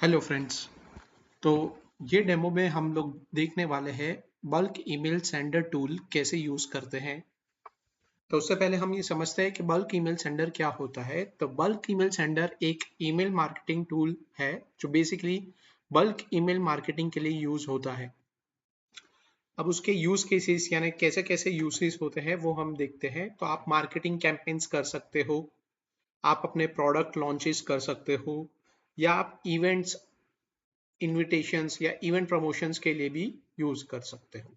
Hello friends. तो ये demo में हम लोग देखने वाले हैं बल्क ईमेल सेंडर टूल कैसे यूज करते हैं। तो उससे पहले हम ये समझते हैं कि बल्क ईमेल सेंडर क्या होता है। तो बल्क ईमेल सेंडर एक ईमेल मार्केटिंग टूल है जो बेसिकली बल्क ईमेल मार्केटिंग के लिए यूज होता है। अब उसके यूज केसेस यानी कैसे कैसे यूसेस होते हैं वो हम देखते हैं। तो आप मार्केटिंग कैंपेन्स कर सकते हो, आप अपने प्रोडक्ट लॉन्चेस कर सकते हो, या आप इवेंट्स इनविटेशंस या इवेंट प्रमोशंस के लिए भी यूज कर सकते हो।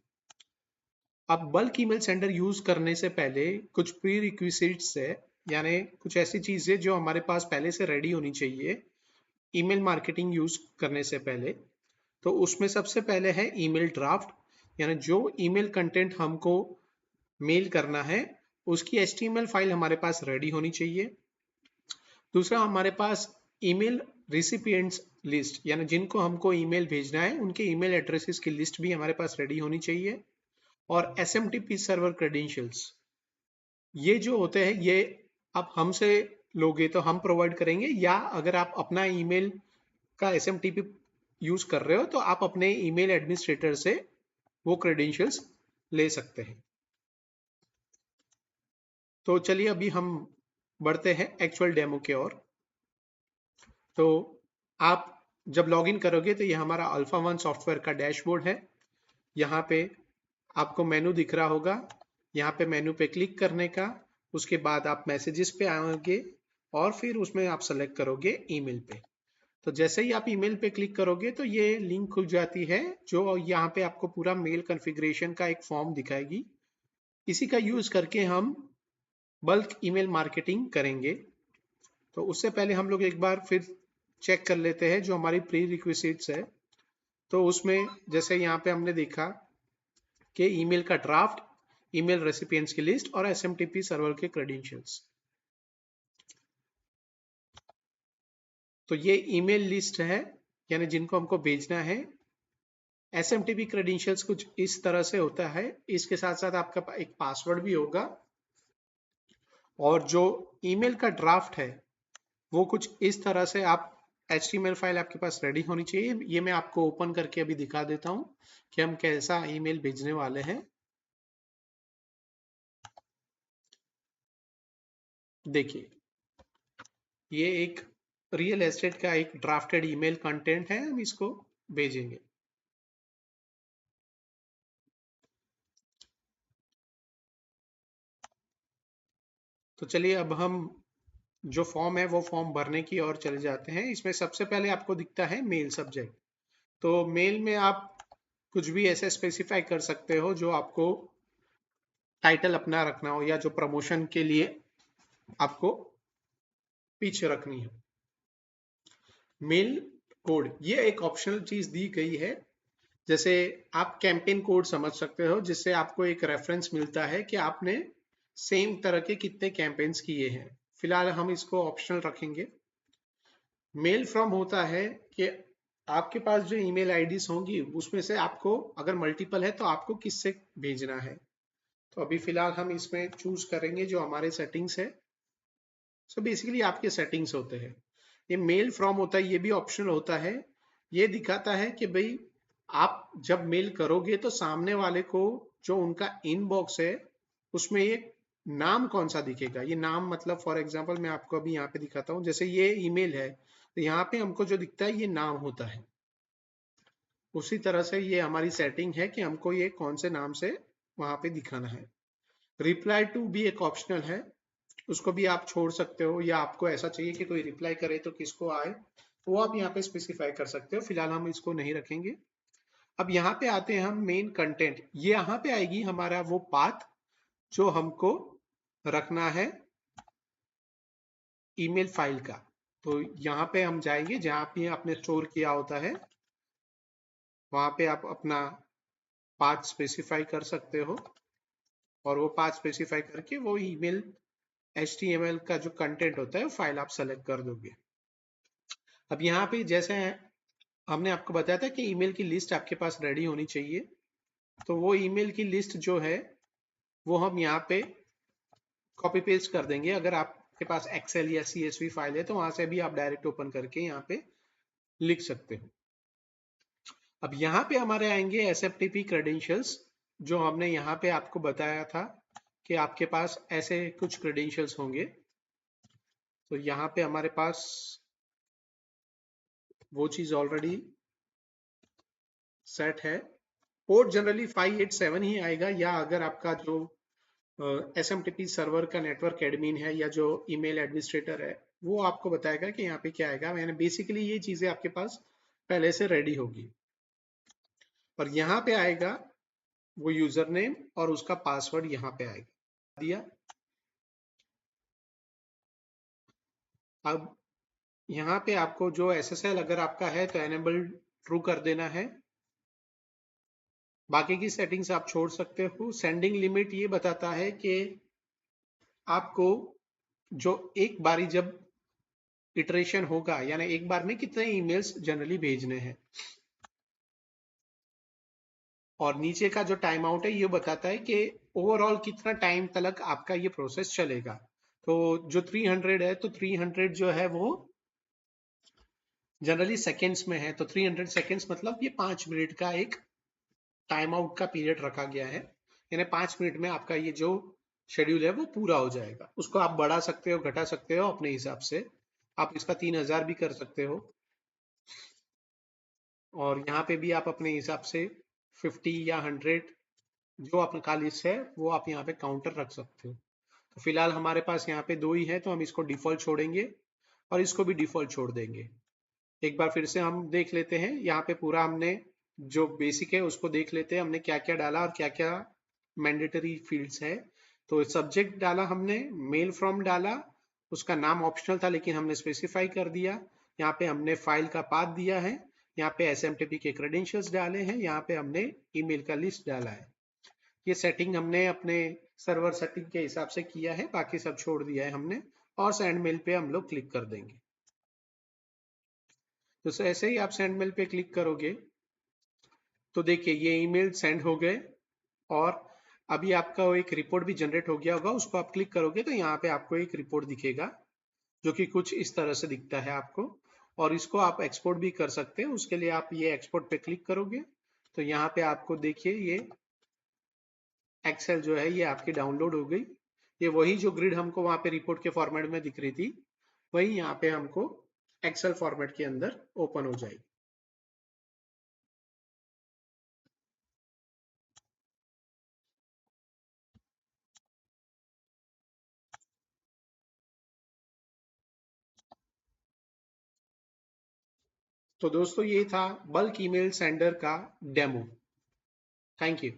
अब बल्क ईमेल सेंडर यूज करने से पहले कुछ प्री रिक्विजिट्स है, यानी कुछ ऐसी चीजें जो हमारे पास पहले से रेडी होनी चाहिए ईमेल मार्केटिंग यूज करने से पहले। तो उसमें सबसे पहले है ईमेल ड्राफ्ट, यानी जो ईमेल कंटेंट हमको मेल करना है उसकी एचटीएमएल फाइल हमारे पास रेडी होनी चाहिए। दूसरा हमारे पास ईमेल रिसिपिएंट्स लिस्ट, यानी जिनको हमको ईमेल भेजना है उनके ईमेल एड्रेसेस की लिस्ट भी हमारे पास रेडी होनी चाहिए। और एसएमटीपी सर्वर क्रेडेंशियल्स, ये जो होते हैं ये आप हमसे लोगे तो हम प्रोवाइड करेंगे, या अगर आप अपना ईमेल का एसएमटीपी यूज कर रहे हो तो आप अपने ईमेल एडमिनिस्ट्रेटर से वो क्रेडेंशियल्स ले सकते हैं। तो चलिए अभी हम बढ़ते हैं एक्चुअल डेमो के ओर। तो आप जब लॉगिन करोगे तो ये हमारा अल्फा वन सॉफ्टवेयर का डैशबोर्ड है। यहाँ पे आपको मेनू दिख रहा होगा, यहाँ पे मेनू पे क्लिक करने का, उसके बाद आप मैसेजेस पे आओगे और फिर उसमें आप सेलेक्ट करोगे ईमेल पे। तो जैसे ही आप ईमेल पे क्लिक करोगे तो ये लिंक खुल जाती है जो यहाँ पे आपको पूरा मेल कॉन्फ़िगरेशन का एक फॉर्म दिखाएगी। इसी का यूज करके हम बल्क ईमेल मार्केटिंग करेंगे। तो उससे पहले हम लोग एक बार फिर चेक कर लेते हैं जो हमारी प्री रिक्विजिट्स है। तो उसमें जैसे यहाँ पे हमने देखा कि ईमेल का ड्राफ्ट, ईमेल रेसिपिएंट्स की लिस्ट और एसएमटीपी सर्वर के क्रेडेंशियल्स। तो ये ईमेल लिस्ट है, यानी जिनको हमको भेजना है। एसएमटीपी क्रेडेंशियल्स कुछ इस तरह से होता है, इसके साथ साथ आपका एक पासवर्ड भी होगा। और जो ईमेल का ड्राफ्ट है वो कुछ इस तरह से आप HTML फाइल आपके पास रेडी होनी चाहिए। ये मैं आपको ओपन करके अभी दिखा देता हूँ कि हम कैसा ईमेल भेजने वाले हैं। देखिए, ये एक रियल एस्टेट का एक ड्राफ्टेड ईमेल कंटेंट है, हम इसको भेजेंगे। तो चलिए अब हम जो फॉर्म है वो फॉर्म भरने की ओर चले जाते हैं। इसमें सबसे पहले आपको दिखता है मेल सब्जेक्ट। तो मेल में आप कुछ भी ऐसे स्पेसिफाई कर सकते हो जो आपको टाइटल अपना रखना हो या जो प्रमोशन के लिए आपको पीछे रखनी है। मेल कोड ये एक ऑप्शनल चीज दी गई है। जैसे आप कैंपेन कोड समझ सकते हो जिससे आपको एक रेफरेंस मिलता है कि आपने सेम तरह के कितने कैंपेन्स किए हैं। फिलहाल हम इसको ऑप्शनल रखेंगे। मेल फ्रॉम होता है कि आपके पास जो ईमेल आईडीज होंगी उसमें से आपको अगर मल्टीपल है तो आपको किससे भेजना है। तो अभी फिलहाल हम इसमें चूज करेंगे जो हमारे सेटिंग्स है। सो बेसिकली आपके सेटिंग्स होते हैं। ये मेल फ्रॉम होता है, ये भी ऑप्शनल होता है। ये दिखाता है कि भाई आप जब मेल करोगे तो सामने वाले को जो उनका इनबॉक्स है उसमें ये नाम कौन सा दिखेगा। ये नाम मतलब फॉर एग्जांपल मैं आपको अभी यहाँ पे दिखाता हूँ। जैसे ये ईमेल है तो यहाँ पे हमको जो दिखता है ये नाम होता है। उसी तरह से ये हमारी सेटिंग है कि हमको ये कौन से नाम से वहां पे दिखाना है। रिप्लाई टू भी एक ऑप्शनल है, उसको भी आप छोड़ सकते हो, या आपको ऐसा चाहिए कि कोई रिप्लाई करे तो किसको आए तो वो आप यहाँ पे स्पेसिफाई कर सकते हो। फिलहाल हम इसको नहीं रखेंगे। अब यहाँ पे आते हैं हम मेन कंटेंट। ये यहाँ पे आएगी हमारा वो पाथ जो हमको रखना है ईमेल फाइल का। तो यहाँ पे हम जाएंगे जहाँ पे आपने स्टोर किया होता है, वहां पे आप अपना पाथ स्पेसिफाई कर सकते हो और वो पाथ स्पेसिफाई करके वो ईमेल HTML का जो कंटेंट होता है फाइल आप सेलेक्ट कर दोगे। अब यहाँ पे जैसे हमने आपको बताया था कि ईमेल की लिस्ट आपके पास रेडी होनी चाहिए। तो वो ईमेल की लिस्ट जो है वो हम यहाँ पे कॉपी पेस्ट कर देंगे। अगर आपके पास एक्सेल या CSV फाइल है तो वहां से भी आप डायरेक्ट ओपन करके यहाँ पे लिख सकते हो। अब यहाँ पे हमारे आएंगे SFTP क्रेडेंशियल्स, जो हमने यहाँ पे आपको बताया था कि आपके पास ऐसे कुछ क्रेडेंशियल्स होंगे। तो यहाँ पे हमारे पास वो चीज ऑलरेडी सेट है। पोर्ट जनरली 587 ही आएगा, या अगर आपका जो SMTP सर्वर का नेटवर्क एडमिन है या जो ईमेल एडमिनिस्ट्रेटर है, वो आपको बताएगा कि यहाँ पे क्या आएगा। मैंने बेसिकली ये चीजें आपके पास पहले से रेडी होगी। और यहाँ पे आएगा वो यूजर नेम और उसका पासवर्ड यहाँ पे आएगा दिया। अब यहाँ पे आपको जो SSL अगर आपका है तो एनेबल ट्रू कर देना है। बाकी की सेटिंग्स आप छोड़ सकते हो। सेंडिंग लिमिट ये बताता है कि आपको जो एक बारी जब इटरेशन होगा, यानी एक बार में कितने ईमेल्स जनरली भेजने हैं। और नीचे का जो टाइम आउट है ये बताता है कि ओवरऑल कितना टाइम तक आपका ये प्रोसेस चलेगा। तो जो 300 है, तो 300 जो है वो जनरली सेकेंड्स में है, तो 300 सेकेंड्स मतलब ये 5 मिनट का एक टाइम आउट का पीरियड रखा गया है। यानी 5 मिनट में आपका ये जो शेड्यूल है वो पूरा हो जाएगा। उसको आप बढ़ा सकते हो, घटा सकते हो अपने हिसाब से। आप इसका 3000 भी कर सकते हो, और यहाँ पे भी आप अपने हिसाब से 50 या 100 जो आपका लिस्ट है वो आप यहाँ पे काउंटर रख सकते हो। तो फिलहाल हमारे पास यहाँ पे दो ही है, तो हम इसको डिफॉल्ट छोड़ेंगे और इसको भी डिफॉल्ट छोड़ देंगे। एक बार फिर से हम देख लेते हैं, यहाँ पे पूरा हमने जो बेसिक है उसको देख लेते हैं, हमने क्या क्या डाला और क्या क्या मैंडेटरी फील्ड्स है। तो सब्जेक्ट डाला हमने, मेल फ्रॉम डाला, उसका नाम ऑप्शनल था लेकिन हमने स्पेसिफाई कर दिया। यहाँ पे हमने फाइल का पाथ दिया है, यहाँ पे SMTP के क्रेडेंशियल्स डाले हैं, यहाँ पे हमने ईमेल का लिस्ट डाला है। ये सेटिंग हमने अपने सर्वर सेटिंग के हिसाब से किया है, बाकी सब छोड़ दिया है हमने। और सेंड मेल पे हम लोग क्लिक कर देंगे। तो ऐसे ही आप सेंड मेल पे क्लिक करोगे तो देखिए ये ईमेल सेंड हो गए, और अभी आपका वो एक रिपोर्ट भी जनरेट हो गया होगा। उसको आप क्लिक करोगे तो यहाँ पे आपको एक रिपोर्ट दिखेगा, जो कि कुछ इस तरह से दिखता है आपको। और इसको आप एक्सपोर्ट भी कर सकते हैं। उसके लिए आप ये एक्सपोर्ट पे क्लिक करोगे तो यहाँ पे आपको देखिए ये एक्सेल जो है ये आपकी डाउनलोड हो गई। ये वही जो ग्रिड हमको वहाँ पे रिपोर्ट के फॉर्मेट में दिख रही थी, वही यहाँ पे हमको एक्सेल फॉर्मेट के अंदर ओपन हो जाएगी। तो दोस्तों ये था बल्क ईमेल सेंडर का डेमो। Thank you.